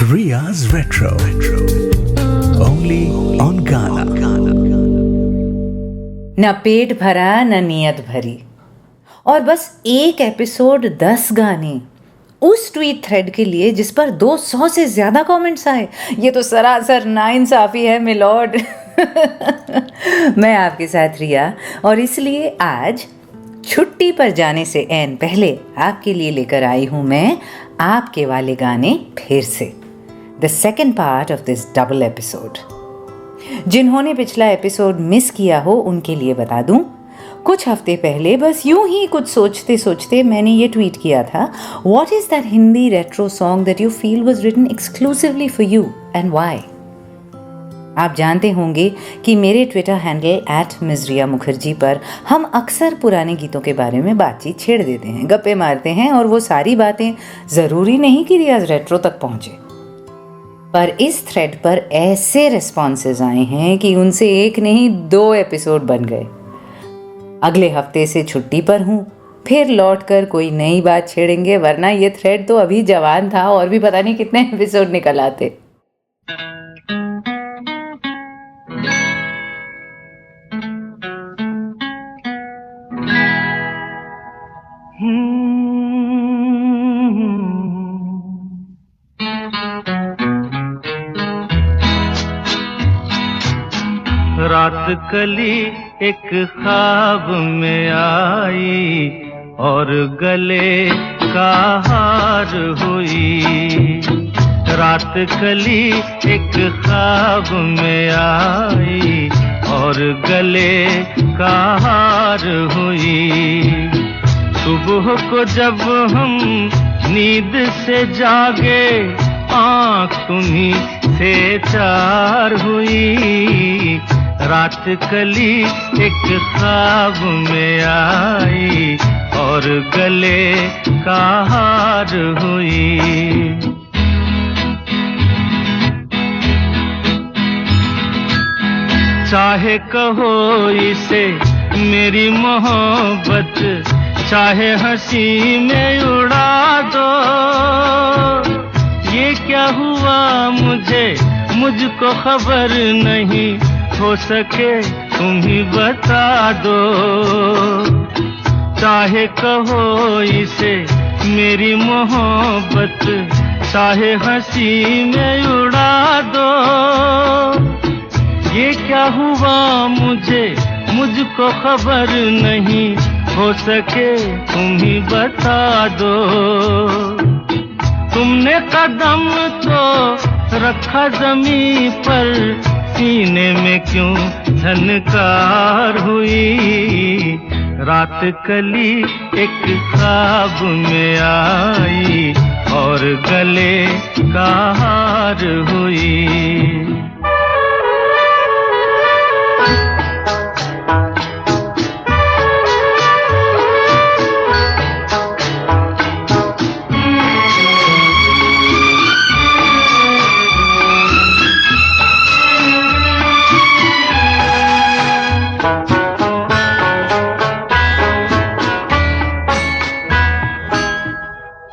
Riya's Retro. Only on Ghana. न पेट भरा न नीयत भरी और बस एक एपिसोड 10 गाने उस ट्वीट थ्रेड के लिए जिस पर 200 से ज्यादा कमेंट्स आए। ये तो सरासर नाइंसाफी है मिलॉर्ड। मैं आपके साथ रिया और इसलिए आज छुट्टी पर जाने से ऐन पहले आपके लिए लेकर आई हूं मैं आपके वाले गाने फिर से, the second part of this double episode. जिन्होंने पिछला एपिसोड मिस किया हो उनके लिए बता दूं, कुछ हफ्ते पहले बस यूं ही कुछ सोचते सोचते मैंने ये ट्वीट किया था, what is that Hindi retro song that you feel was written exclusively for you and why. आप जानते होंगे कि मेरे ट्विटर हैंडल @MsRiyaMukherjee पर हम अक्सर पुराने गीतों के बारे में बातचीत छेड़ देते हैं, गप्पे मारते हैं और वो सारी बातें ज़रूरी नहीं कि रियाज रेट्रो तक पहुँचे। पर इस थ्रेड पर ऐसे रिस्पॉन्सेज आए हैं कि उनसे एक नहीं 2 एपिसोड बन गए। अगले हफ्ते से छुट्टी पर हूँ, फिर लौटकर कोई नई बात छेड़ेंगे, वरना ये थ्रेड तो अभी जवान था और भी पता नहीं कितने एपिसोड निकल आते। रात कली एक ख्वाब में आई और गले का हार हुई। रात कली एक ख्वाब में आई और गले का हार हुई। सुबह को जब हम नींद से जागे आँख तुम्हीं से चार हुई। रात कली एक ख्वाब में आई और गले का हार हुई। चाहे कहो इसे मेरी मोहब्बत, चाहे हंसी में उड़ा दो। ये क्या हुआ मुझको खबर नहीं, हो सके तुम ही बता दो। चाहे कहो इसे मेरी मोहब्बत, चाहे हंसी में उड़ा दो। ये क्या हुआ मुझको खबर नहीं, हो सके तुम ही बता दो। तुमने कदम तो रखा जमीन पर, सीने में क्यों झनकार हुई। रात कली एक ख्वाब में आई और गले का हार हुई।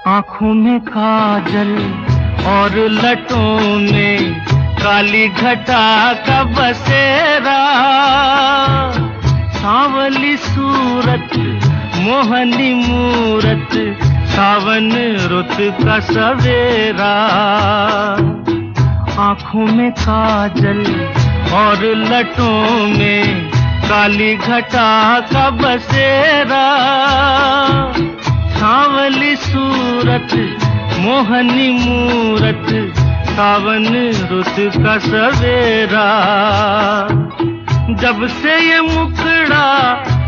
आँखों में काजल और लटों में काली घटा का बसेरा। सांवली सूरत मोहनी मूरत, सावन रुत का सवेरा। आँखों में काजल और लटों में काली घटा का बसेरा। सांवली सूरत मोहनी मूरत, सावन रुत का सवेरा। जब से ये मुखड़ा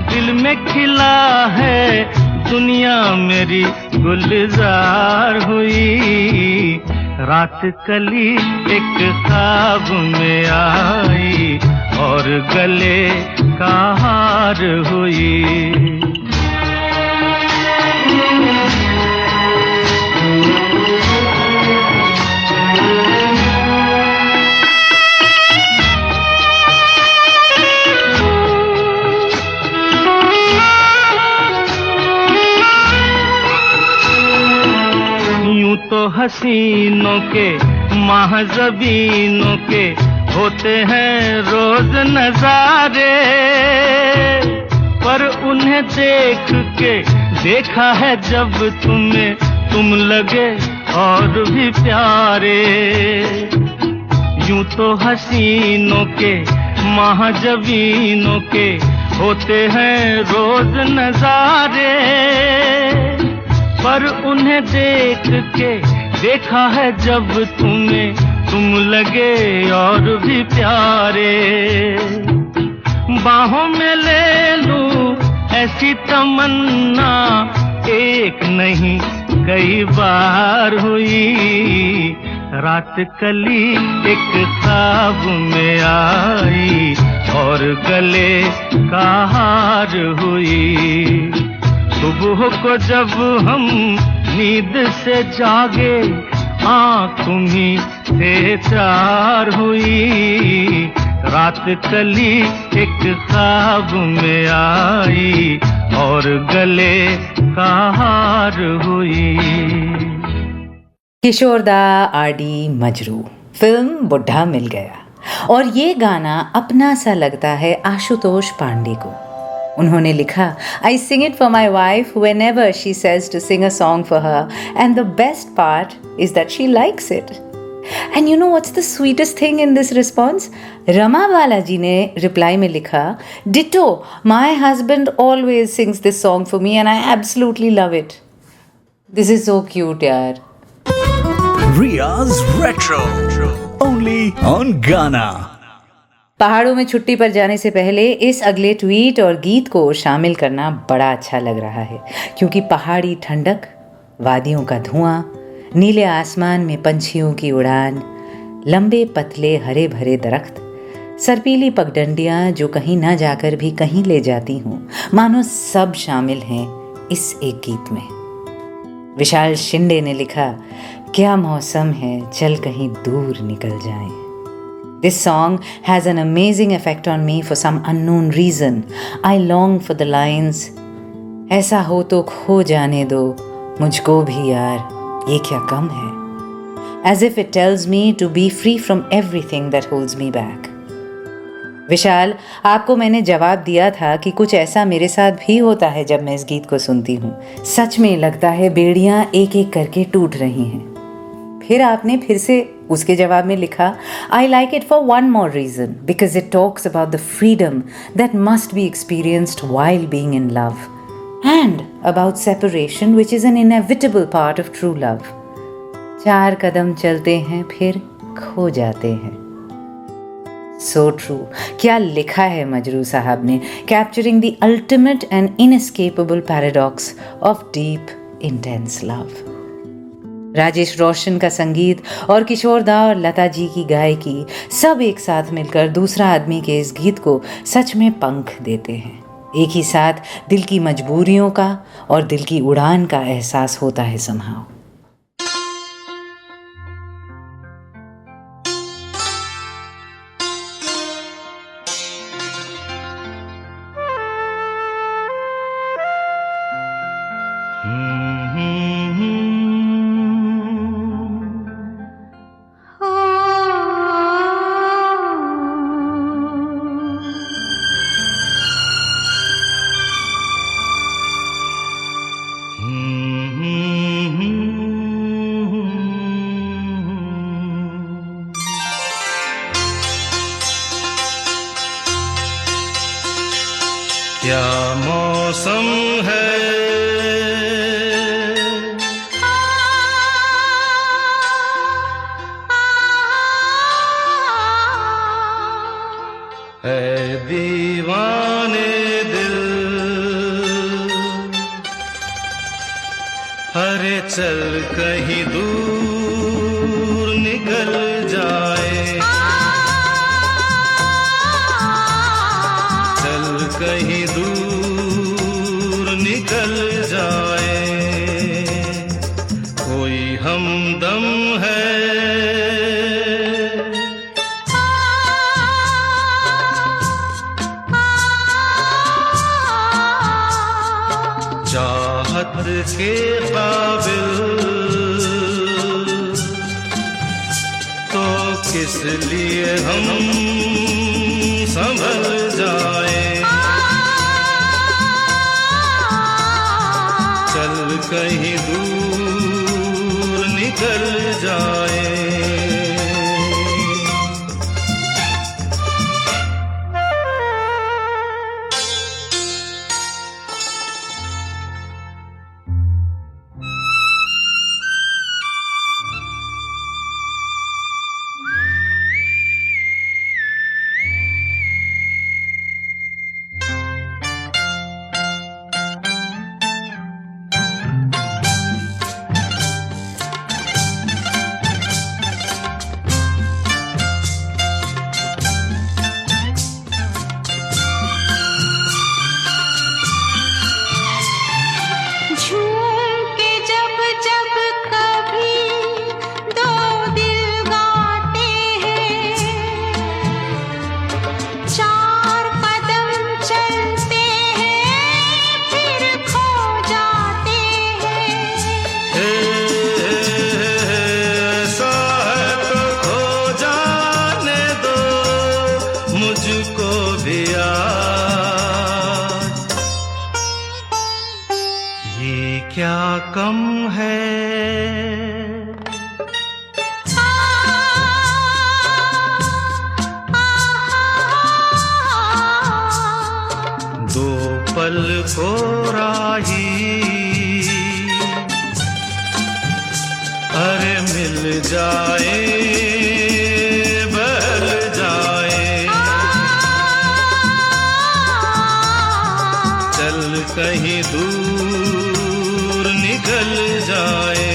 दिल में खिला है, दुनिया मेरी गुलजार हुई। रात कली एक ख्वाब में आई और गले का हार हुई। तो हसीनों के महज़बीनों के होते हैं रोज नजारे, पर उन्हें देख के देखा है जब तुम्हें, तुम लगे और भी प्यारे। यूं तो हसीनों के महज़बीनों के होते हैं रोज नजारे, पर उन्हें देख के देखा है जब तुम्हें, तुम लगे और भी प्यारे। बाहों में ले लूं ऐसी तमन्ना एक नहीं कई बार हुई, रात कली एक ख्वाब में आई और गले का हार हुई। सुबह को जब हम नींद से जागे आँख तुम्हीं से चार हुई, रात कली एक ख्वाब में आई और गले का हार हुई। किशोरदा आरडी मजरू, फिल्म बुढ़ा मिल गया। और ये गाना अपना सा लगता है आशुतोष पांडे को। उन्होंने लिखा, I sing it for my wife whenever she says to sing a song for her, and the best part is that she likes it. And you know what's the sweetest thing in this response? Rama Balaji ने reply में लिखा, Ditto, my husband always sings this song for me and I absolutely love it. This is so cute, यार। Ria's Retro, only on Ghana. पहाड़ों में छुट्टी पर जाने से पहले इस अगले ट्वीट और गीत को शामिल करना बड़ा अच्छा लग रहा है, क्योंकि पहाड़ी ठंडक, वादियों का धुआं, नीले आसमान में पंछियों की उड़ान, लंबे पतले हरे भरे दरख्त, सरपीली पगडंडियाँ जो कहीं ना जाकर भी कहीं ले जाती हूँ, मानो सब शामिल हैं इस एक गीत में। विशाल शिंदे ने लिखा, क्या मौसम है, चल कहीं दूर निकल जाएं। This song has an amazing effect on me for some unknown reason. I long for the lines, ऐसा हो तो खो जाने दो मुझको भी यार, ये क्या कम है, as if it tells me to be free from everything that holds me back. विशाल, आपको मैंने जवाब दिया था कि कुछ ऐसा मेरे साथ भी होता है जब मैं इस गीत को सुनती हूँ। सच में लगता है बेड़ियाँ एक एक करके टूट रही हैं। फिर आपने फिर से उसके जवाब में लिखा, I like it for one more reason, because it talks about the freedom that must be experienced while being in love, and about separation, which is an inevitable part of true love. 4 कदम चलते हैं फिर खो जाते हैं। So true. क्या लिखा है मजरू साहब ने, capturing the ultimate and inescapable paradox of deep, intense love. Rajesh रोशन का संगीत और किशोरदा और लता जी की गायकी सब एक साथ मिलकर दूसरा आदमी के इस गीत को सच में पंख देते हैं। एक ही साथ दिल की मजबूरियों का और दिल की उड़ान का एहसास होता है somehow। क्या मौसम है, ऐ दीवाने दिल, अरे चल कहीं दूर निकल जाए, चल कहीं दूर निकल जाए, कोई हमदम है, चाहत के काबिल किस लिए हम संभल जाए, चल कहीं दूर निकल जाए। मुझको भी आज ये क्या कम है, दो पल को राही अरे मिल जाए बहल जाए, चल कहीं दूर निकल जाए।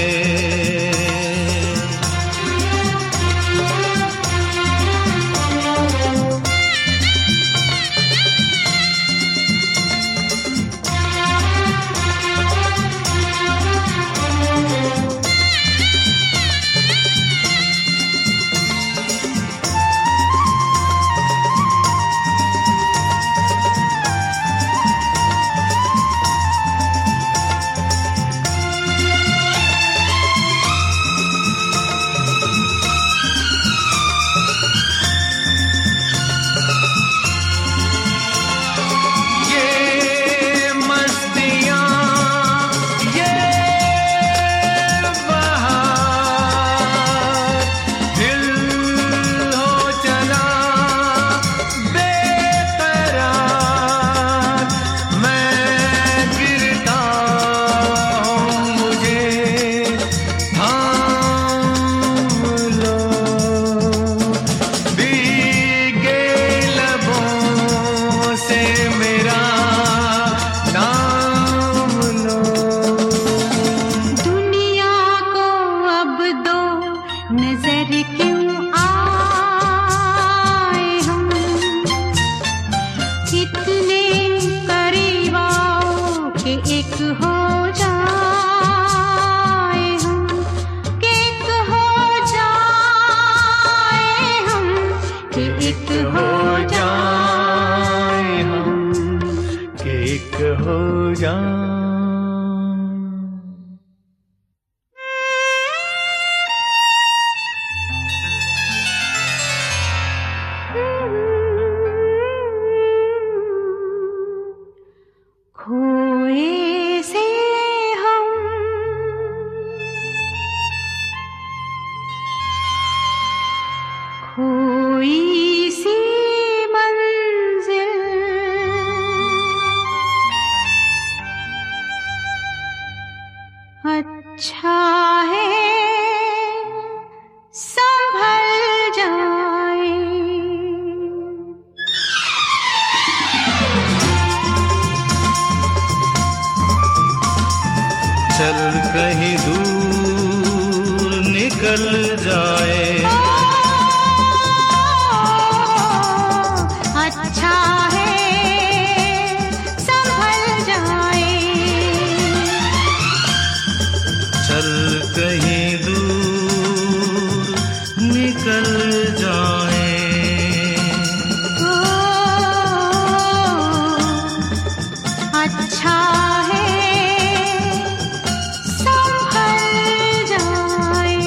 अच्छा है संभल जाए, चल कहीं दूर निकल जाए। अच्छा है संभल जाए, चल कहीं दूर निकल जाए। अच्छा है संभल जाए।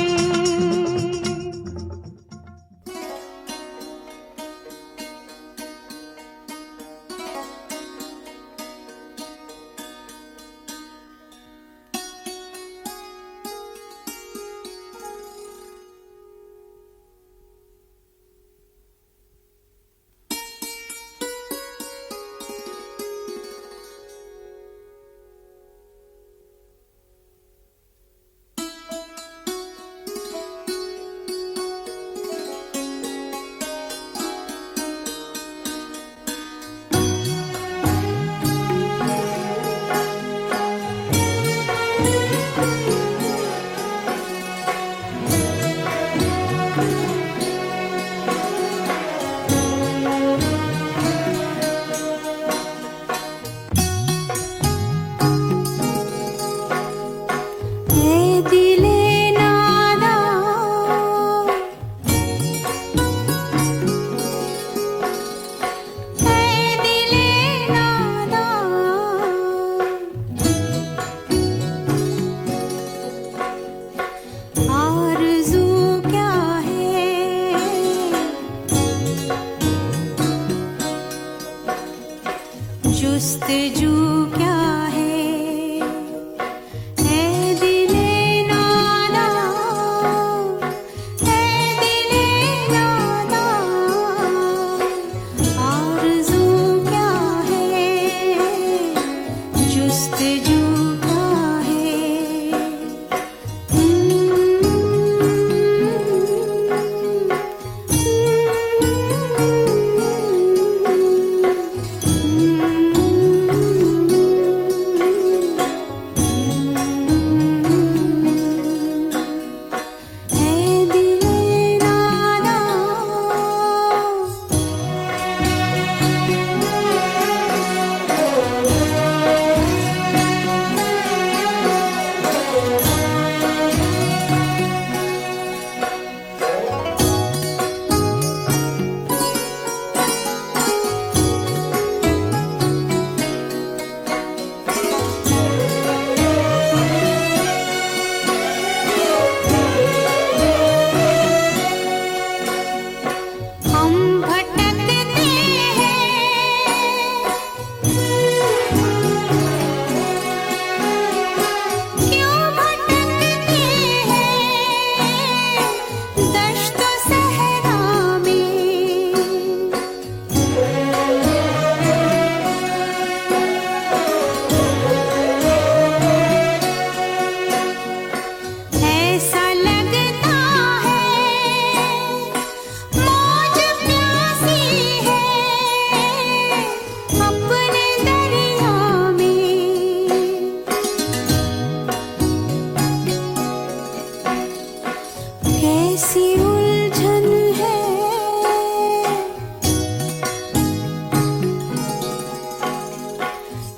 सी उलझन है,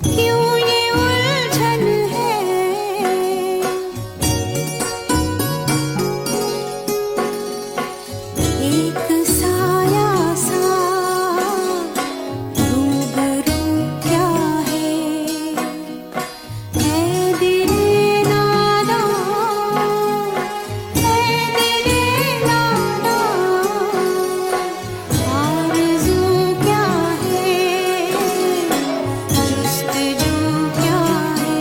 क्यों ये उलझन है, एक साया सा रूबरू क्या है दिले नादां, है दिले नादां, आरज़ू क्या है, जुस्तजू क्या है।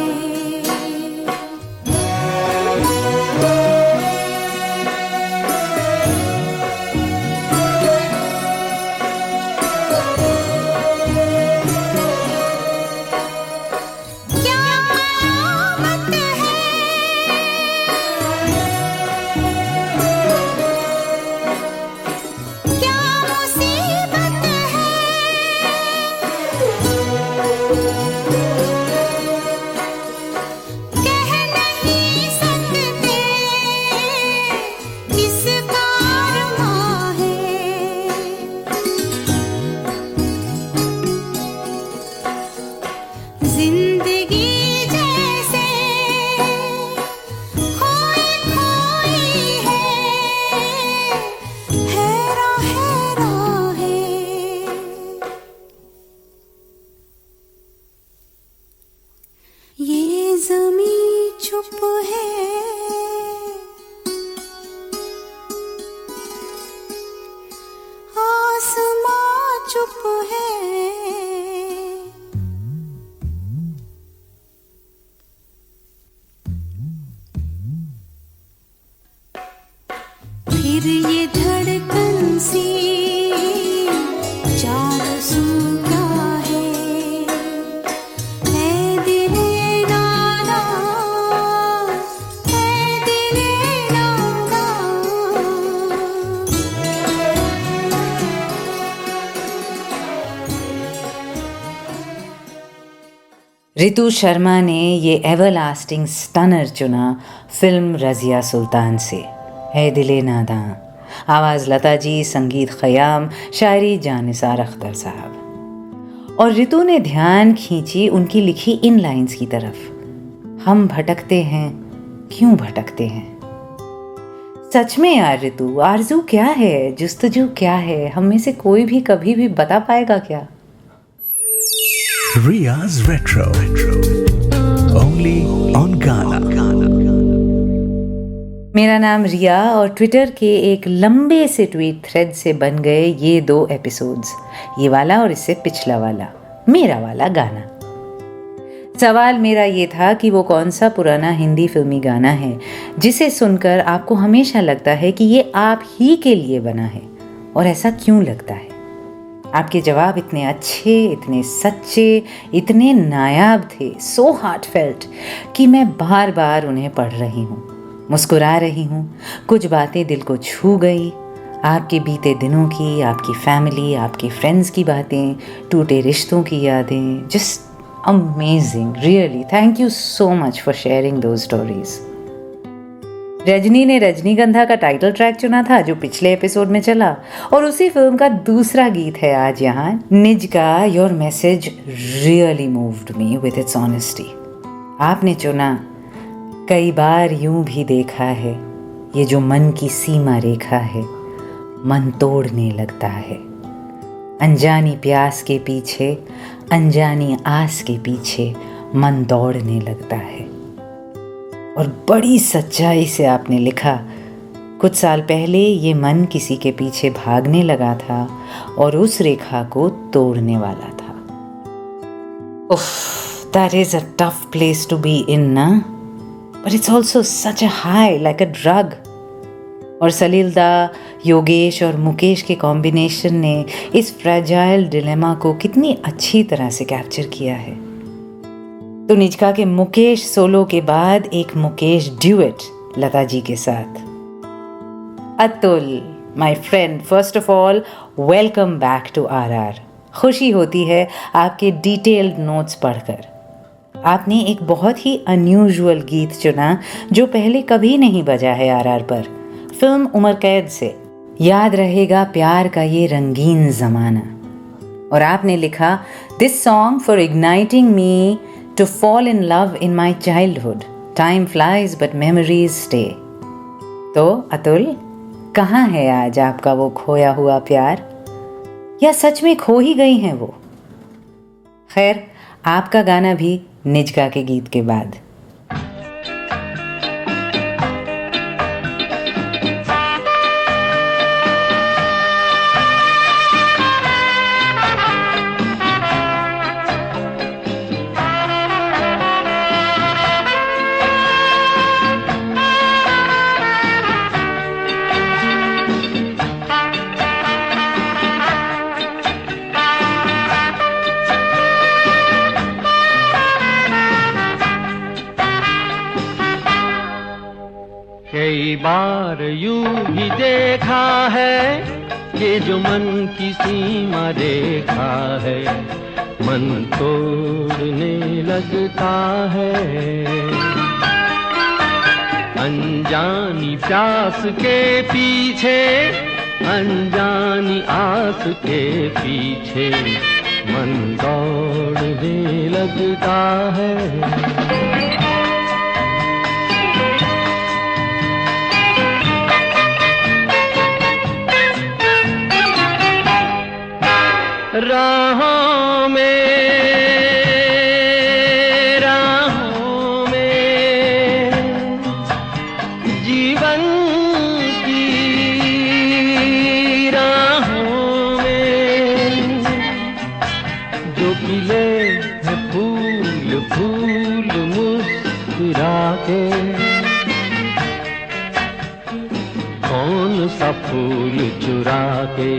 क्या कयामत है, क्या मुसीबत है, कह नहीं सकते किसका अरमां है। जिंदगी जैसे खोई खोई है, हैरा हैरा है। ये ज़मीं चुप है, आसमां चुप है, फिर ये धड़कन सी चारज़ू क्या है दिले नादां, है दिले नादां। रितु शर्मा ने ये एवरलास्टिंग स्टनर चुना फिल्म रज़िया सुल्तान से, है दिले नादां। आवाज़ लता जी, संगीत ख़याम, शायरी जानिसार अख्तर साहब। और रितु ने ध्यान खींची उनकी लिखी इन लाइंस की तरफ, हम भटकते हैं, क्यों भटकते हैं। सच में यार रितु, आरज़ू क्या है, जुस्तजू क्या है, हम में से कोई भी कभी भी बता पाएगा क्या? Ria's Retro. Only on Ghana. मेरा नाम रिया और ट्विटर के एक लंबे से ट्वीट थ्रेड से बन गए ये 2 एपिसोड्स, ये वाला और इससे पिछला वाला, मेरा वाला गाना। सवाल मेरा ये था कि वो कौन सा पुराना हिंदी फिल्मी गाना है जिसे सुनकर आपको हमेशा लगता है कि ये आप ही के लिए बना है, और ऐसा क्यों लगता है? आपके जवाब इतने अच्छे, इतने सच्चे, इतने नायाब थे, सो हार्टफेल्ट, कि मैं बार बार उन्हें पढ़ रही हूँ, मुस्कुरा रही हूँ। कुछ बातें दिल को छू गई, आपके बीते दिनों की, आपकी फैमिली, आपके फ्रेंड्स की बातें, टूटे रिश्तों की यादें। Just amazing, really thank you so much for sharing those stories. Rajni ने रजनीगंधा का टाइटल ट्रैक चुना था जो पिछले एपिसोड में चला, और उसी फिल्म का दूसरा गीत है आज यहाँ, निज का your message really moved me with its honesty. आपने चुना कई बार यूं भी देखा है, ये जो मन की सीमा रेखा है, मन तोड़ने लगता है। अनजानी प्यास के पीछे, अनजानी आस के पीछे मन दौड़ने लगता है। और बड़ी सच्चाई से आपने लिखा, कुछ साल पहले ये मन किसी के पीछे भागने लगा था और उस रेखा को तोड़ने वाला था। उफ, that is a tough place to be in, ना? But it's also such a high, like a drug. और सलील दा, योगेश और मुकेश के कॉम्बिनेशन ने इस फ्रैजाइल डिलेमा को कितनी अच्छी तरह से कैप्चर किया है। तो निजका के मुकेश सोलो के बाद एक मुकेश ड्यूएट लता जी के साथ। Atul, my friend, first of all welcome back to RR. खुशी होती है आपके डिटेल्ड नोट्स पढ़कर। आपने एक बहुत ही अनयूजुअल गीत चुना जो पहले कभी नहीं बजा है आरआर पर। फिल्म उमर कैद से, याद रहेगा प्यार का ये रंगीन जमाना। और आपने लिखा, this song for igniting me to fall in love in my childhood, time flies but memories stay. तो अतुल, कहाँ है आज आपका वो खोया हुआ प्यार, या सच में खो ही गई हैं वो? खैर, आपका गाना भी निजका के गीत के बाद। कई बार यूं ही देखा है, ये जो मन की सीमा रेखा है, मन तोड़ने लगता है। अनजानी प्यास के पीछे, अनजानी आस के पीछे, मन दौड़ने लगता है। राहों में जीवन की राहों में, जो खिले हैं फूल फूल मुस्कुरा के, कौन सा फूल चुरा के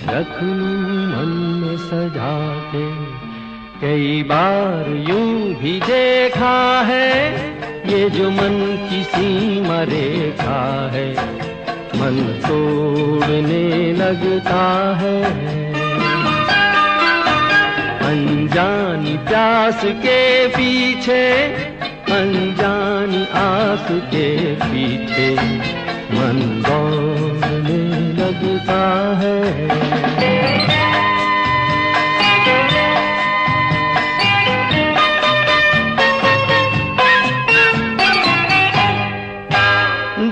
रख लूं मन में सजा के। कई बार यूं भी देखा है, ये जो मन की सीमा रेखा है, मन तोड़ने लगता है। अनजानी प्यास के पीछे, अनजानी आस के पीछे, मन दौड़ने लगता है।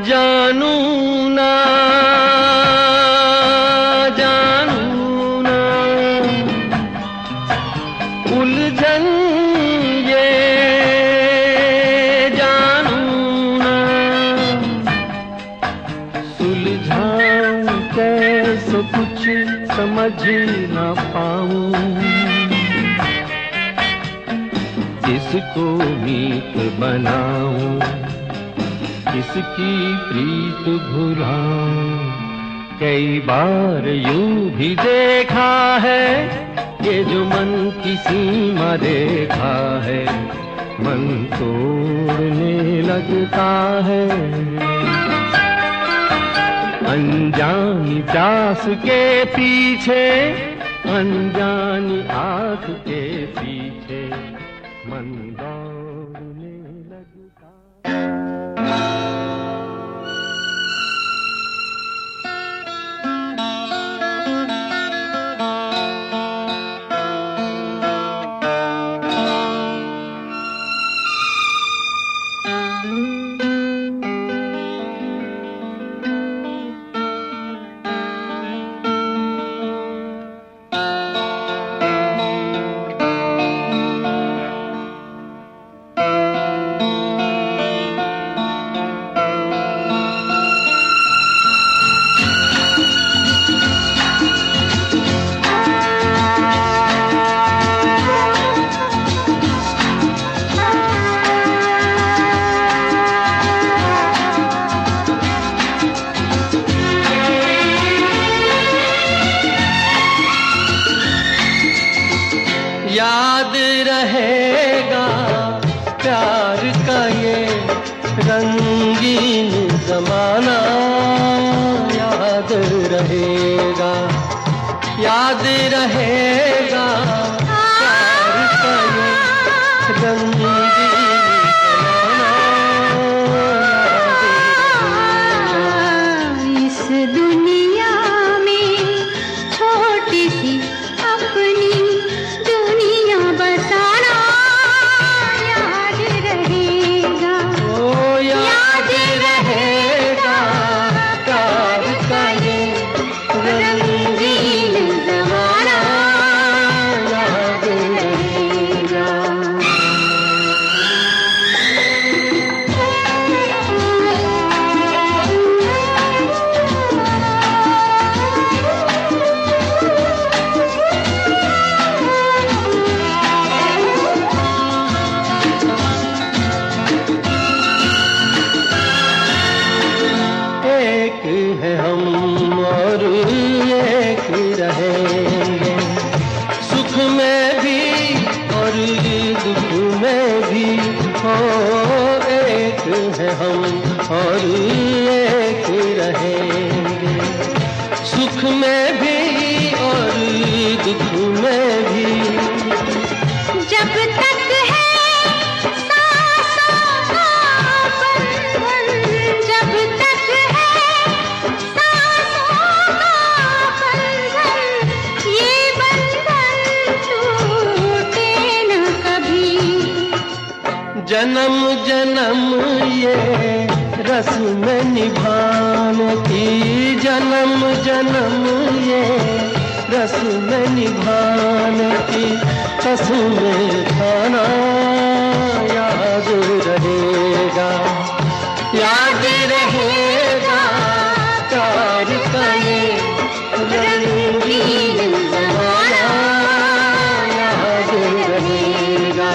जानू ना जानू ना उलझन ये, जानू ना सुलझाऊं कैसे कुछ समझ ना पाऊं, किसको मीत बनाऊं, किसकी प्रीत भुलाऊं। कई बार यूं भी देखा है, ये जो मन की सीमा रेखा है, मन तोड़ने लगता है। अनजानी प्यास के पीछे, अनजानी आस के पीछे, मन दौड़ने लगता है। याद रहेगा प्यार का ये रंगीन जमाना, याद रहेगा, याद रहेगा प्यार का ये रंगीन जमाना, याद रहेगा। है हम और एक रहेंगे, सुख में भी और दुख में भी हो, एक है हम और एक रहेंगे, सुख में भी और दुख में भी। जब तक है सांसों का बंधन, जब तक है सांसों का बंधन, ये बंधन टूटे न कभी। जन्म जन्म ये रस्म निभाने की, जन्म जन्म ये रस्म निभाने की, कसम खाना याद रहेगा, याद रहेगा प्यार का ये रंगीन ज़माना, याद रहेगा।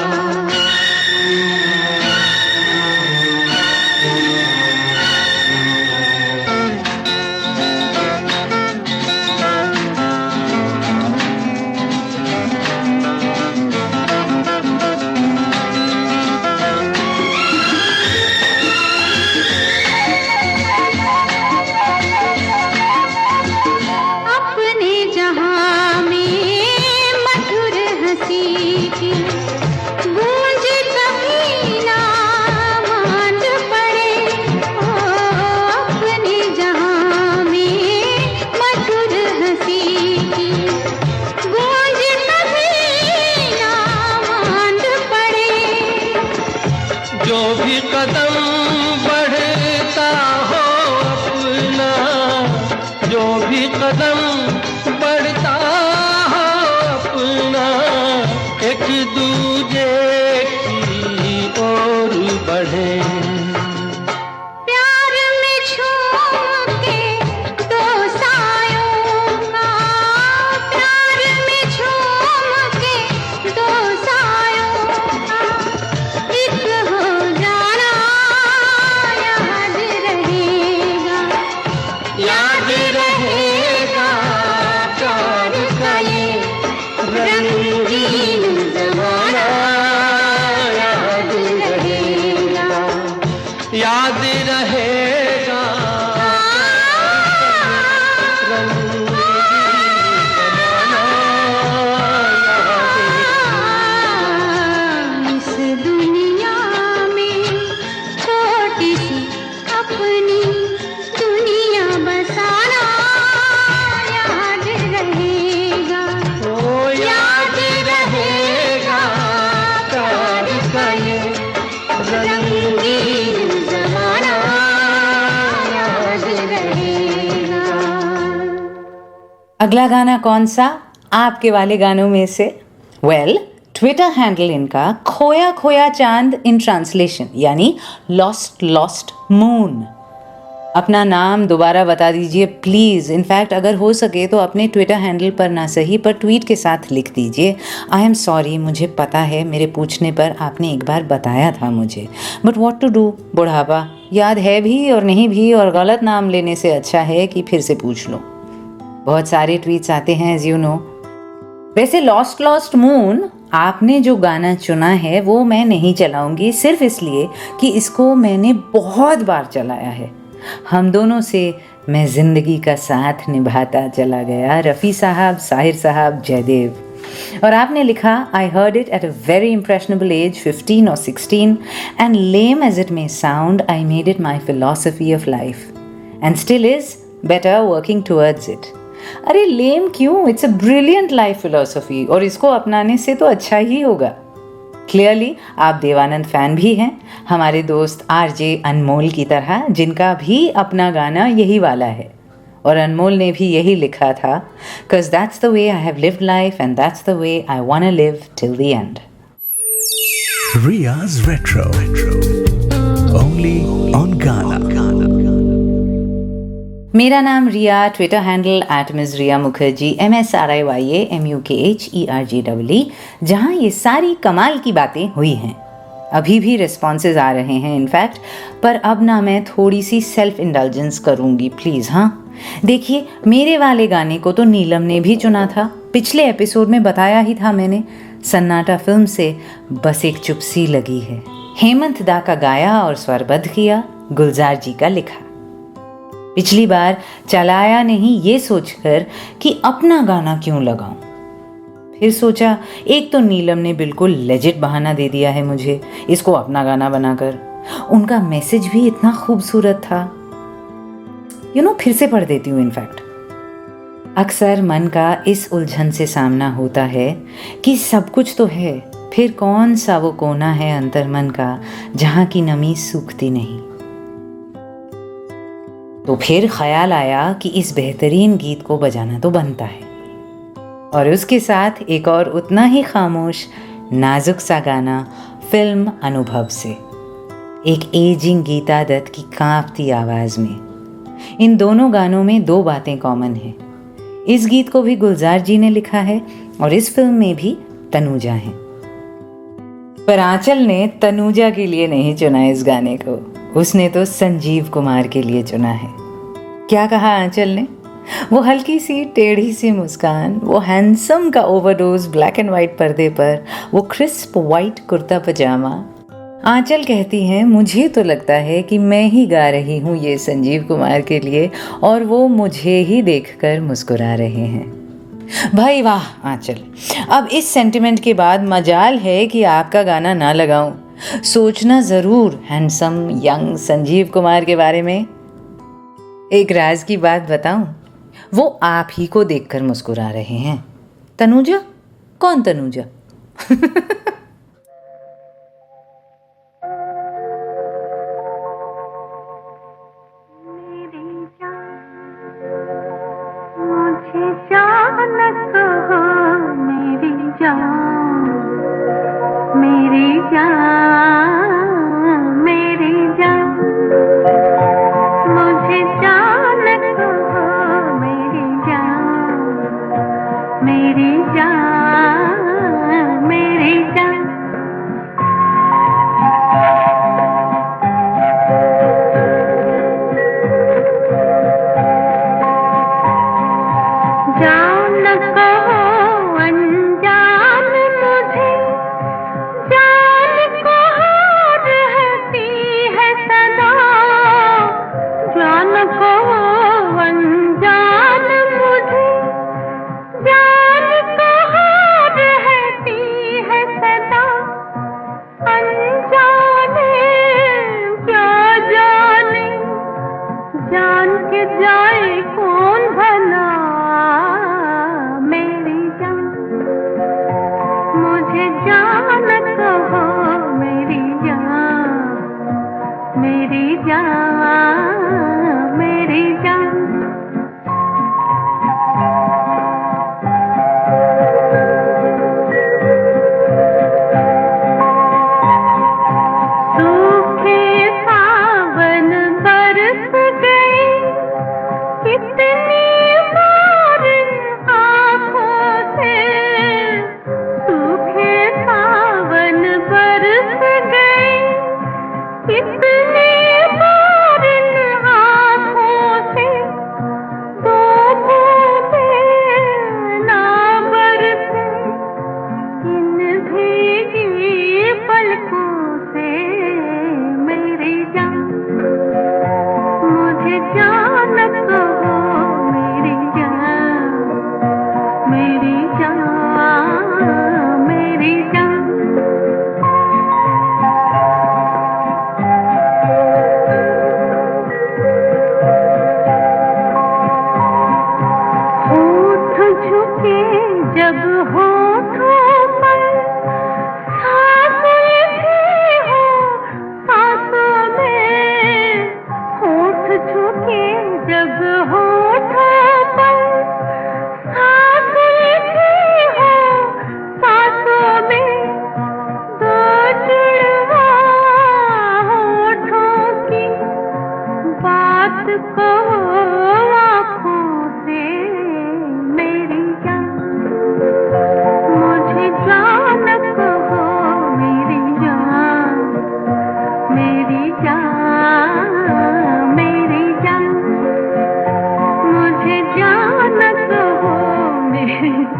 अपने जहां में मधुर हंसी की गूंज कभी ना मांड पड़े, ओ अपने जहां में मधुर हंसी की गूंज कभी ना मांड पड़े। जो भी कदम बढ़ता हो अपना, जो भी कदम बढ़ता हो अपना, एक दूजे की ओर बढ़े। प्यार में झूम के दो सायों का, प्यार में झूम के दो सायों का, एक हो जाना याद रहेगा, याद रहेगा प्यार का ये रंगीन ज़माना, याद रहेगा, याद रहेगा रंगीन ज़माना, याद इस दुनिया में छोटी सी अपनी दुनिया बसाना याद रहेगा, ओ याद रहेगा प्यार का ये रंगीन ज़माना, याद रहेगा। अगला गाना कौन सा आपके वाले गानों में से? वेल, ट्विटर हैंडल इनका खोया खोया चांद इन ट्रांसलेशन, यानी लॉस्ट लॉस्ट मून। अपना नाम दोबारा बता दीजिए प्लीज़। इनफैक्ट अगर हो सके तो अपने ट्विटर हैंडल पर ना सही पर ट्वीट के साथ लिख दीजिए, आई एम सॉरी, मुझे पता है मेरे पूछने पर आपने एक बार बताया था मुझे, बट व्हाट टू डू, बुढ़ापा, याद है भी और नहीं भी, और गलत नाम लेने से अच्छा है कि फिर से पूछ लो। बहुत सारे ट्वीट्स आते हैं एज यू नो। वैसे लॉस्ट लॉस्ट मून आपने जो गाना चुना है वो मैं नहीं चलाऊंगी, सिर्फ इसलिए कि इसको मैंने बहुत बार चलाया है। हम दोनों से मैं जिंदगी का साथ निभाता चला गया, रफ़ी साहब, साहिर साहब, जयदेव। और आपने लिखा, I heard it at a very impressionable age 15 or 16 and lame as it may sound, I made it my philosophy of life and still is better working towards it. अरे लेम क्यों, it's a brilliant life philosophy और इसको अपनाने से तो अच्छा ही होगा। Clearly आप देवानंद फैन भी हैं, हमारे दोस्त आरजे अनमोल की तरह, जिनका भी अपना गाना यही वाला है। और अनमोल ने भी यही लिखा था, cause that's the way I have lived life and that's the way I wanna live till the end. Riya's Retro. Only on Ghana. मेरा नाम Riya, Twitter handle @Ms Riya Mukherjee, MSRIYA MUKHERGEE, जहाँ ये सारी कमाल की बातें हुई हैं। अभी भी रिस्पॉन्सेज आ रहे हैं इनफैक्ट, पर अब ना मैं थोड़ी सी सेल्फ इंडल्जेंस करूँगी प्लीज़। हाँ देखिए, मेरे वाले गाने को तो नीलम ने भी चुना था। पिछले एपिसोड में बताया ही था मैंने, सन्नाटा फिल्म से बस एक चुप सी लगी है। हेमंत दा का गाया और स्वरबद्ध किया, गुलजार जी का लिखा। पिछली बार चलाया नहीं ये सोचकर कि अपना गाना क्यों लगाऊं। फिर सोचा एक तो नीलम ने बिल्कुल लेजिट बहाना दे दिया है मुझे इसको अपना गाना बनाकर। उनका मैसेज भी इतना खूबसूरत था। फिर से पढ़ देती हूँ इनफैक्ट। अक्सर मन का इस उलझन से सामना होता है कि सब कुछ तो है, फिर कौन सा वो कोना है अंतर मन का जहां की नमी सूखती नहीं। तो फिर ख्याल आया कि इस बेहतरीन गीत को बजाना तो बनता है, और उसके साथ एक और उतना ही खामोश नाजुक सा गाना फिल्म अनुभव से, एक एजिंग गीता दत्त की कांपती आवाज में। इन दोनों गानों में दो बातें कॉमन हैं। इस गीत को भी गुलजार जी ने लिखा है और इस फिल्म में भी तनुजा है। पर आंचल ने तनुजा के लिए नहीं चुना इस गाने को, उसने तो संजीव कुमार के लिए चुना है। क्या कहा आंचल ने? वो हल्की सी टेढ़ी सी मुस्कान, वो हैंडसम का ओवरडोज ब्लैक एंड वाइट पर्दे पर, वो क्रिस्प वाइट कुर्ता पजामा। आंचल कहती हैं, मुझे तो लगता है कि मैं ही गा रही हूँ ये संजीव कुमार के लिए और वो मुझे ही देखकर मुस्कुरा रहे हैं। भाई वाह आंचल, अब इस सेंटिमेंट के बाद मजाल है कि आपका गाना ना लगाऊं। सोचना ज़रूर हैंडसम यंग संजीव कुमार के बारे में। एक राज की बात बताऊं, वो आप ही को देखकर मुस्कुरा रहे हैं। तनुजा? कौन तनुजा? मेरी जान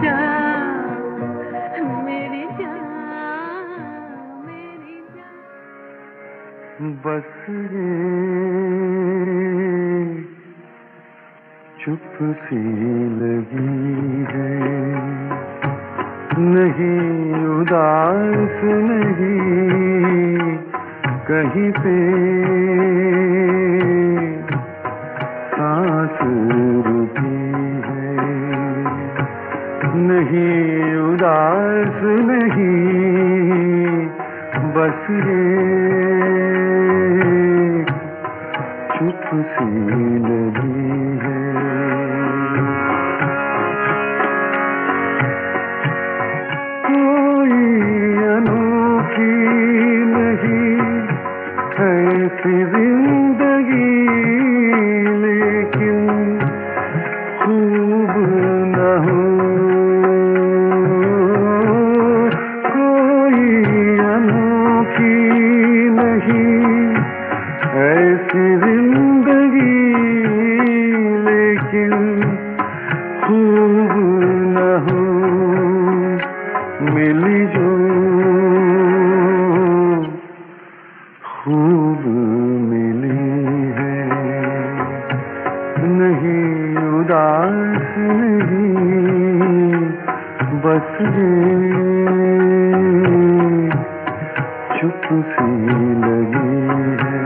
जान, मेरी जान, मेरी जान। बस रे चुप सी लगी है, नहीं उदास नहीं कहीं पे सांस रुकी है, नहीं उदास नहीं बस रे चुप सी लगी है। कोई अनोखी नहीं ऐसी जिंदगी, लेकिन खूब न हो। कोई अनोखी नहीं ऐसी जिंदगी, लेकिन खूब न हो। मिली जो खूब मिली है, नहीं उदास नहीं बस रे चुप सी लगी है।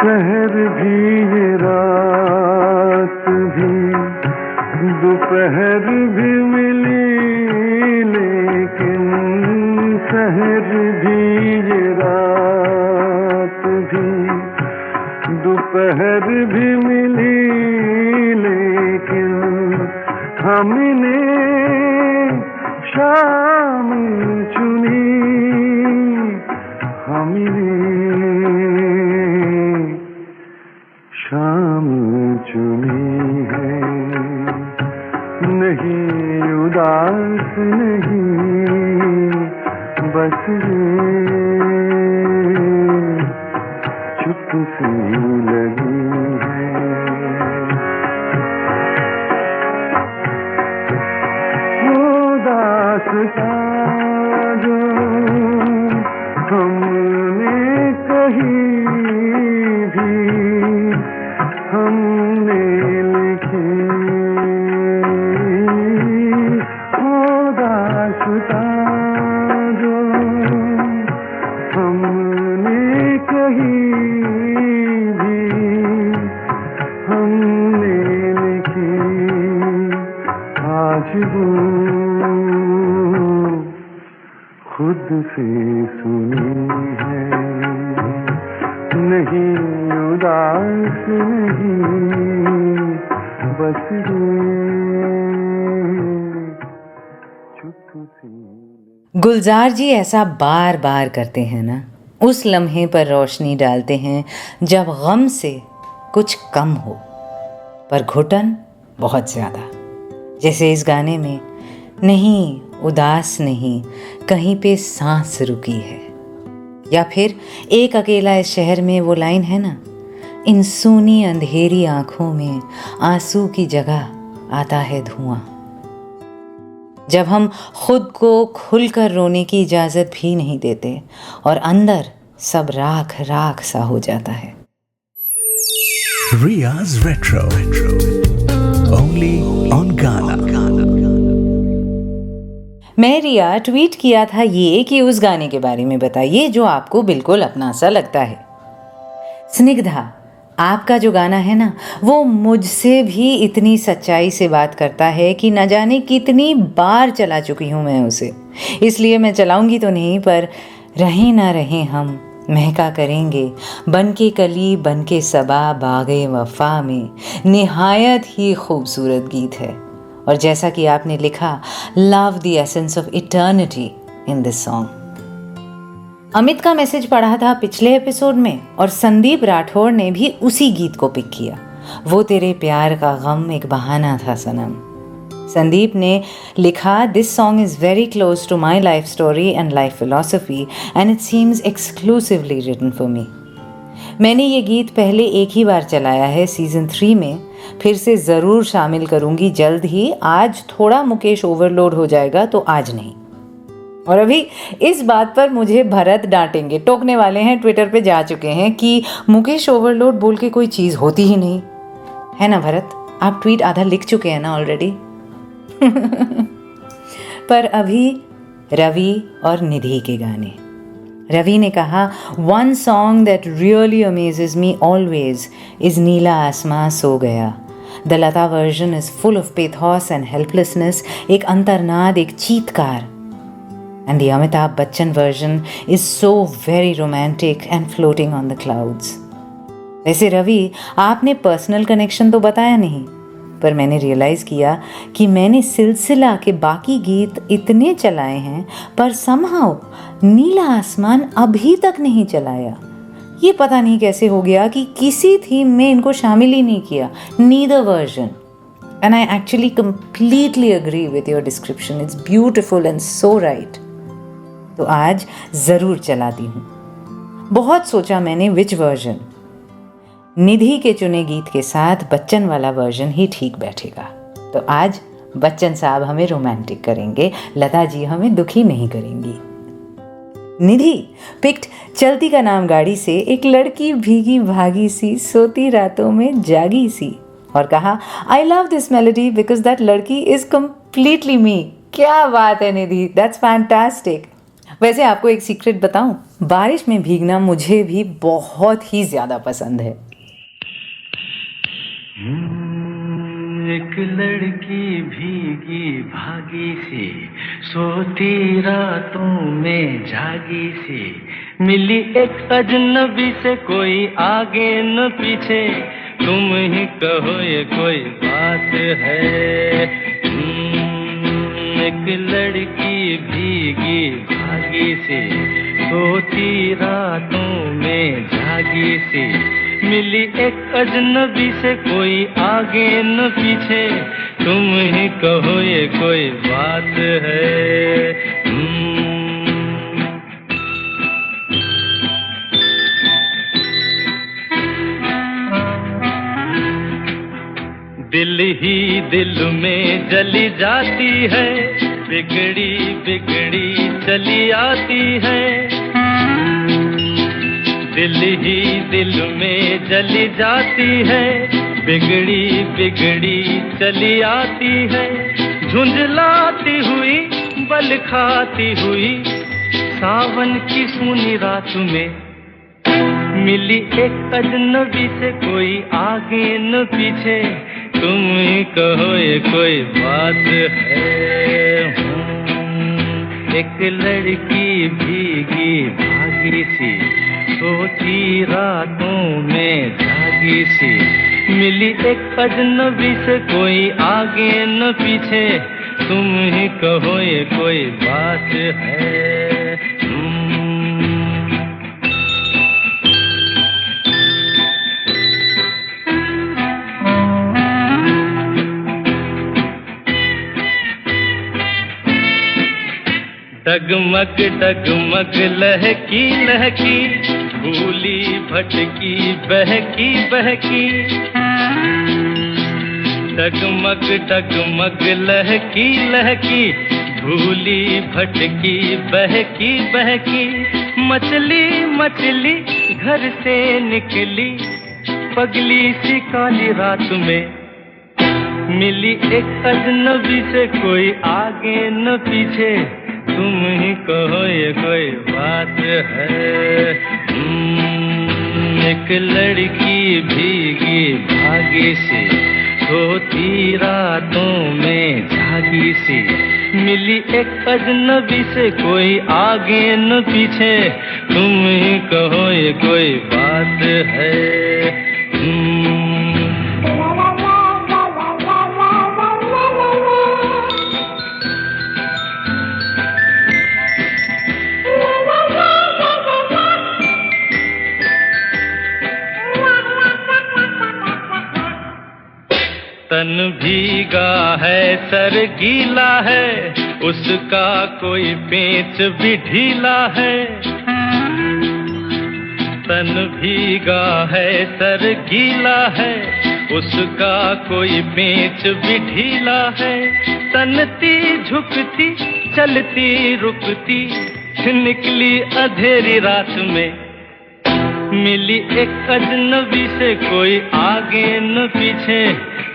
शहर भी ये रात भी दोपहर भी मिली, लेकिन शहर भी ये रात भी दोपहर भी मिली, लेकिन हमने शाम चुनी, हमने शाम चुनी है। नहीं उदास नहीं बस रे चुप सी लगी है। वो दास्तां जो हमने कही भी हमने लिखी, वो दास्तां जो हमने कही भी हमने लिखी, आज वो खुद से सुनी है। नहीं उदास नहीं बस चुप सी। गुलजार जी ऐसा बार बार करते हैं ना, उस लम्हे पर रोशनी डालते हैं जब गम से कुछ कम हो पर घुटन बहुत ज़्यादा। जैसे इस गाने में नहीं उदास नहीं कहीं पे सांस रुकी है, या फिर एक अकेला इस शहर में वो लाइन है ना, इन सूनी अंधेरी आंखों में आंसू की जगह आता है धुआं। जब हम खुद को खुलकर रोने की इजाज़त भी नहीं देते और अंदर सब राख राख सा हो जाता है। Riya's Retro. Only on Ghana. मैं रिया ट्वीट किया था ये कि उस गाने के बारे में बताइए जो आपको बिल्कुल अपना सा लगता है। स्निग्धा, आपका जो गाना है ना वो मुझसे भी इतनी सच्चाई से बात करता है कि न जाने कितनी बार चला चुकी हूँ मैं उसे, इसलिए मैं चलाऊंगी तो नहीं, पर रहें ना रहें हम महका करेंगे बन के कली बन के सबा बागे वफा में। निहायत ही खूबसूरत गीत है और जैसा कि आपने लिखा, love the essence of eternity in this song. Amit का मैसेज पढ़ा था पिछले एपिसोड में और संदीप राठौड़ ने भी उसी गीत को पिक किया। वो तेरे प्यार का गम एक बहाना था सनम। संदीप ने लिखा, this song is very close to my life story and life philosophy and it seems exclusively written for me. मैंने ये गीत पहले एक ही बार चलाया है सीज़न 3 में, फिर से ज़रूर शामिल करूँगी जल्द ही। आज थोड़ा मुकेश ओवरलोड हो जाएगा तो आज नहीं। और अभी इस बात पर मुझे भरत डांटेंगे, टोकने वाले हैं, ट्विटर पे जा चुके हैं कि मुकेश ओवरलोड बोल के कोई चीज़ होती ही नहीं है ना भरत। आप ट्वीट आधा लिख चुके हैं ना ऑलरेडी। पर अभी रवि और निधि के गाने। रवि ने कहा, one song that really amazes me always is Neela Aasmaan So Gaya. The Lata version is full of pathos and helplessness, एक अंतर्नाद, एक चीत्कार। And the Amitabh Bachchan version is so very romantic and floating on the clouds. वैसे रवि, आपने पर्सनल कनेक्शन तो बताया नहीं, पर मैंने रियलाइज़ किया कि मैंने सिलसिला के बाकी गीत इतने चलाए हैं पर समहाउ नीला आसमान अभी तक नहीं चलाया। ये पता नहीं कैसे हो गया कि किसी थीम में इनको शामिल ही नहीं किया, neither version. And I actually completely agree with your description, it's beautiful and so right. तो आज ज़रूर चलाती हूँ। बहुत सोचा मैंने विच वर्जन। निधि के चुने गीत के साथ बच्चन वाला वर्जन ही ठीक बैठेगा। तो आज बच्चन साहब हमें रोमांटिक करेंगे, लता जी हमें दुखी नहीं करेंगी। निधि पिक्ड चलती का नाम गाड़ी से, एक लड़की भीगी भागी सी, सोती रातों में जागी सी, और कहा, I love this melody because that लड़की इज कम्प्लीटली मी। क्या बात है निधि, दैट्स फैंटास्टिक। वैसे आपको एक सीक्रेट बताऊं, बारिश में भीगना मुझे भी बहुत ही ज़्यादा पसंद है। एक लड़की भीगी भागी सी, सोती रातों में जागी सी, मिली एक अजनबी से, कोई आगे न पीछे, तुम ही कहो ये कोई बात है। एक लड़की भीगी भागी सी, सोती रातों में जागी सी, मिली एक अजनबी से, कोई आगे न पीछे, तुम ही कहो ये कोई बात है। दिल ही दिल में जली जाती है, बिगड़ी बिगड़ी चली आती है। दिल ही दिल में जली जाती है, बिगड़ी बिगड़ी चली आती है। झुंझलाती हुई बल खाती हुई, सावन की सूनी रात में, मिली एक अजनबी से, कोई आगे न पीछे, तुम ही कहो ये कोई बात है। एक लड़की भीगी भागी सी, सोती रातों में जागी सी, मिली एक अजनबी से, कोई आगे न पीछे, तुम ही कहो ये कोई बात है। डगमग डगमग लहकी लहकी, भूली भटकी बहकी बहकी। डगमग डगमग लहकी लहकी, भूली भटकी बहकी बहकी। मछली मछली घर से निकली, पगली सी काली रात में, मिली एक अजनबी से, कोई आगे न पीछे, तुम ही कहो ये कोई बात है। एक लड़की भीगी भागी सी, सोती रातों में जागी सी, मिली एक अजनबी से, कोई आगे न पीछे, तुम ही कहो ये कोई बात है। तन भीगा है सर गीला है, उसका कोई पेच भी ढीला है। तन भीगा है सर गीला है, उसका कोई पेच भी ढीला है। तनती झुकती चलती रुकती निकली अंधेरी रात में, मिली एक अजनबी से कोई आगे न पीछे।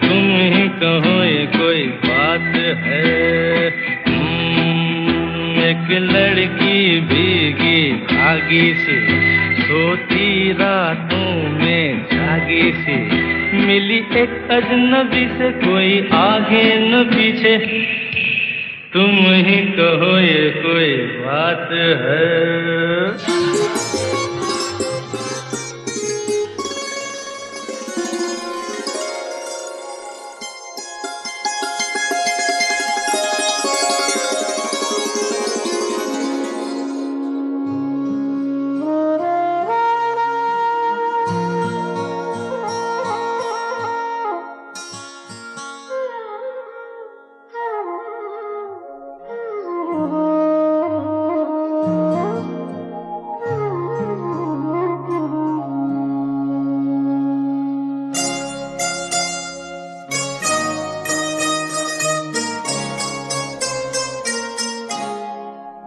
तुम ही कहो ये कोई बात है। एक लड़की भीगी भागी सी, सोती रातों में जागी सी, मिली एक अजनबी से कोई आगे न पीछे। तुम ही कहो ये कोई बात है।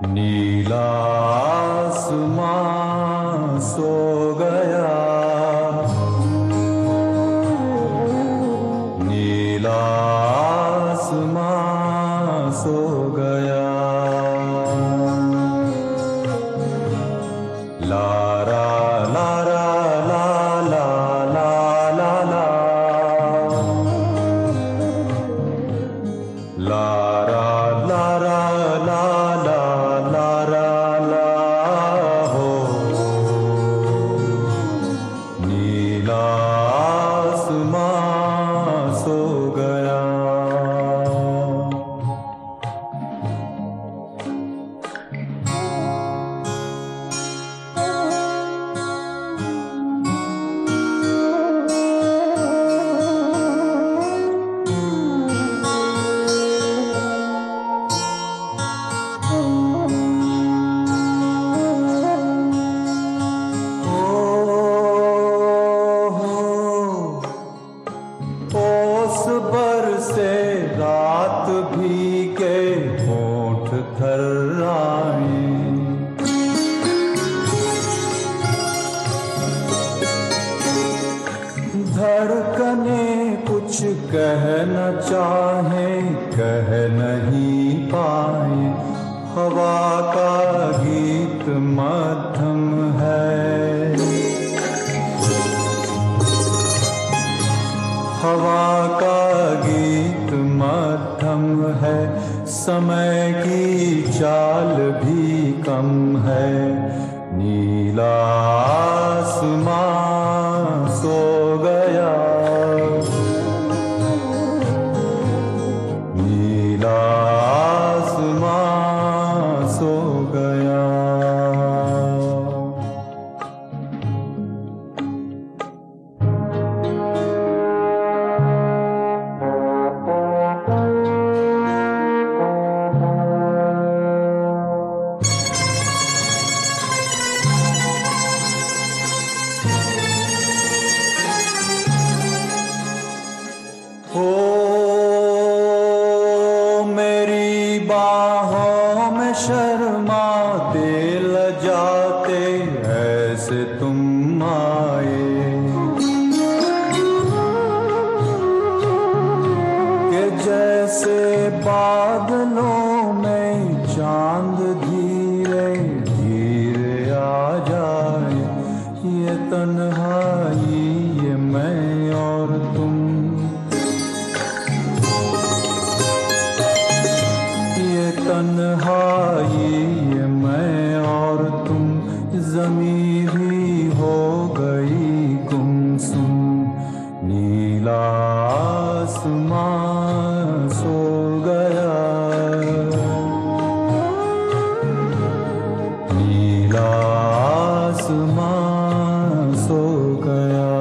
नीला आसमां सो गया, नीला आसमां सो गया। लारा लारा ला ला ला ला ला, लारा लारा ला ला लारा ला हो। नीला आसमां सो गया। ओस बरसे रात भीगे होंठ थर्राए, धड़कने कुछ कह न चाहे कह नहीं पाए। हवा का गीत मध्यम है, हवा का गीत मध्यम है। समय की चाल भी कम है। नीला आसमां सो गया, नीला आसमां सो गया। हो मेरी बाहों में शर्माते लजाते ऐसे तुम आए, कि जैसे बादलों में चांद धीरे धीरे आ जाए। ये तन्हाई ये मैं और तुम, तन्हाई ये मैं और तुम। ज़मीं भी हो गई गुमसुम। नीला आसमां सो गया, नीला आसमां सो गया।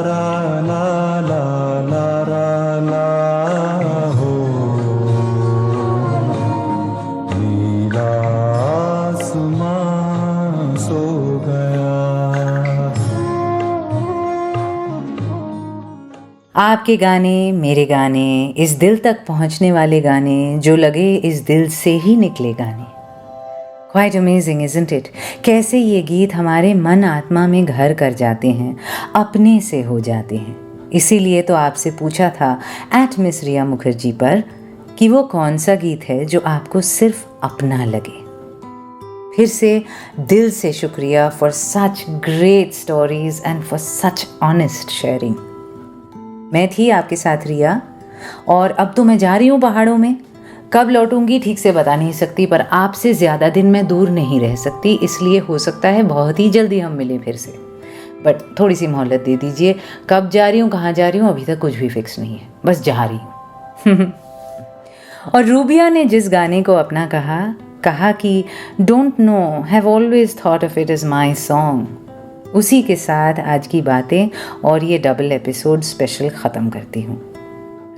रा ला ला ला रा ला हो नीला आसमां सो गया। आपके गाने, मेरे गाने, इस दिल तक पहुंचने वाले गाने, जो लगे इस दिल से ही निकले गाने। Quite amazing isn't it? कैसे ये गीत हमारे मन आत्मा में घर कर जाते हैं, अपने से हो जाते हैं। इसीलिए तो आपसे पूछा था @मिस रिया मुखर्जी पर कि वो कौन सा गीत है जो आपको सिर्फ अपना लगे। फिर से दिल से शुक्रिया for such great stories and for such honest sharing. मैं थी आपके साथ रिया, और अब तो मैं जा रही हूँ पहाड़ों में। कब लौटूंगी ठीक से बता नहीं सकती, पर आपसे ज़्यादा दिन मैं दूर नहीं रह सकती, इसलिए हो सकता है बहुत ही जल्दी हम मिलें फिर से। बट थोड़ी सी मोहलत दे दीजिए। कब जा रही हूँ, कहाँ जा रही हूँ, अभी तक कुछ भी फिक्स नहीं है, बस जा रही हूँ। और रूबिया ने जिस गाने को अपना कहा कि don't know, have always thought of it is my song, उसी के साथ आज की बातें और ये डबल एपिसोड स्पेशल ख़त्म करती हूँ।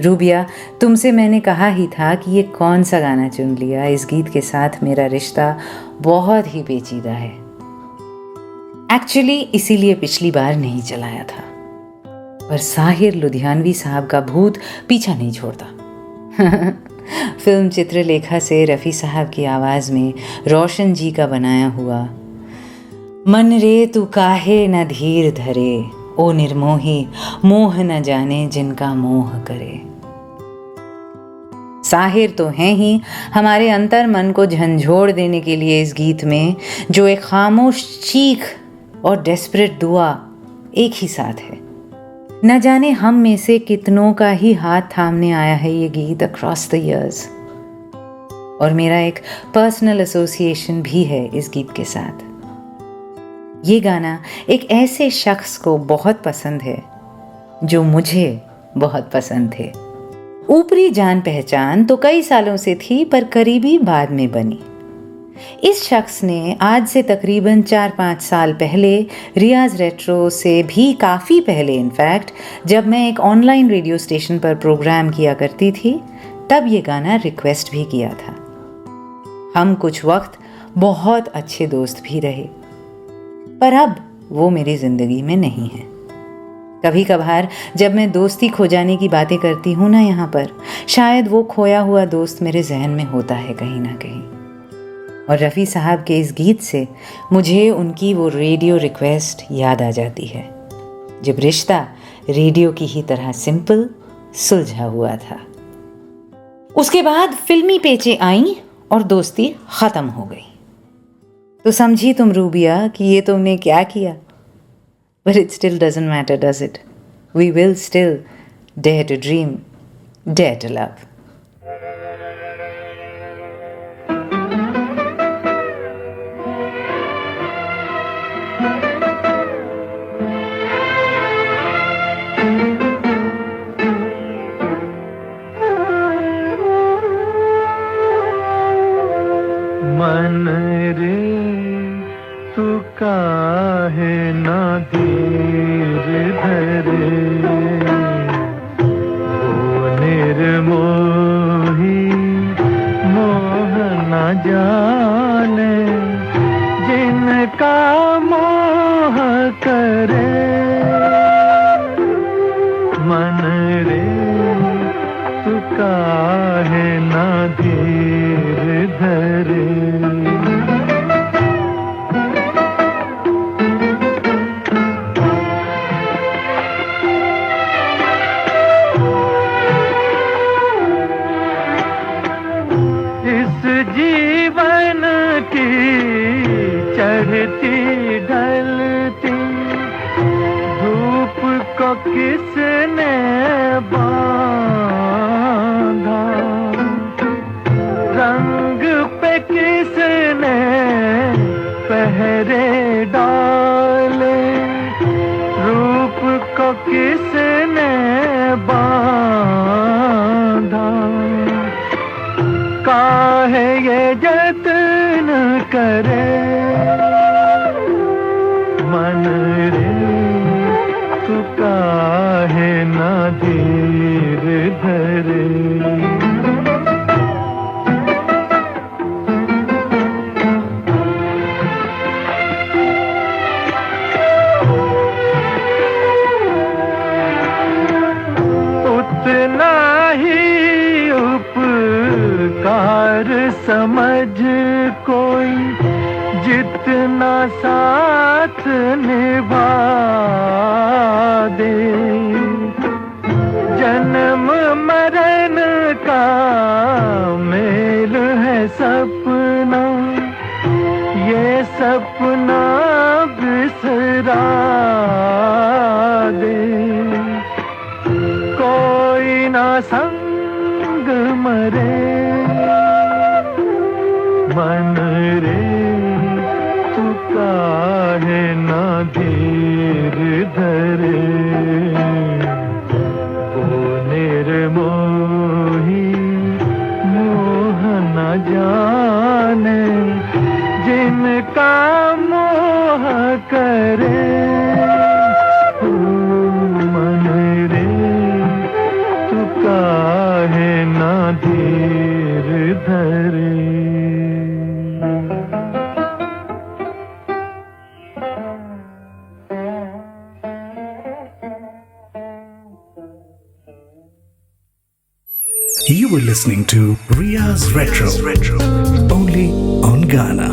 रूबिया, तुमसे मैंने कहा ही था कि ये कौन सा गाना चुन लिया। इस गीत के साथ मेरा रिश्ता बहुत ही पेचीदा है। एक्चुअली इसीलिए पिछली बार नहीं चलाया था, पर साहिर लुधियानवी साहब का भूत पीछा नहीं छोड़ता। फिल्म चित्रलेखा से रफ़ी साहब की आवाज़ में रोशन जी का बनाया हुआ मन रे तू काहे न धीर धरे, ओ निर्मोही मोह न जाने जिनका मोह करे। साहिर तो हैं ही हमारे अंतर मन को झंझोड़ देने के लिए इस गीत में, जो एक खामोश चीख और डेस्परेट दुआ एक ही साथ है। न जाने हम में से कितनों का ही हाथ थामने आया है ये गीत अक्रॉस द इयर्स, और मेरा एक पर्सनल एसोसिएशन भी है इस गीत के साथ। ये गाना एक ऐसे शख्स को बहुत पसंद है जो मुझे बहुत पसंद थे। ऊपरी जान पहचान तो कई सालों से थी, पर करीबी बाद में बनी। इस शख्स ने आज से तकरीबन 4-5 साल पहले रियाज रेट्रो से भी काफ़ी पहले, इनफैक्ट जब मैं एक ऑनलाइन रेडियो स्टेशन पर प्रोग्राम किया करती थी, तब ये गाना रिक्वेस्ट भी किया था। हम कुछ वक्त बहुत अच्छे दोस्त भी रहे, पर अब वो मेरी ज़िंदगी में नहीं है। कभी कभार जब मैं दोस्ती खो जाने की बातें करती हूँ ना यहाँ पर, शायद वो खोया हुआ दोस्त मेरे जहन में होता है कहीं ना कहीं। और रफ़ी साहब के इस गीत से मुझे उनकी वो रेडियो रिक्वेस्ट याद आ जाती है, जब रिश्ता रेडियो की ही तरह सिंपल सुलझा हुआ था। उसके बाद फिल्मी पेचें आईं और दोस्ती ख़त्म हो गई। तो समझी तुम रूबिया कि ये तुमने क्या किया? But it still doesn't matter, does it? We will still dare to dream, dare to love. मन रे तू काहे ना धीर धरे, ओ निर्मोही मोह न जाने जिनका मोह करे। मन रे तू काहे ना धीर धरे, जीवन की चढ़ती ढलती धूप को किसने बांधा, रंग पे किसने पहरे डाले, रूप को किसने बांधा। काहे ये जतन करे, मन रे तू का काहे ना धीर धरे। उतना ही उपकार समझ कोई जितना साथ निभा दे। जन्म मरण का मेल है सपना, ये सपना बिसरा दे। कोई ना संग मरे मन रे, तू काहे ना धीर धरे। ओ निर्मोही मोह न जाने, जिनका मोह करे। मन रे, तू काहे ना धीर धरे। You were listening to Ria's Retro, only on Ghana.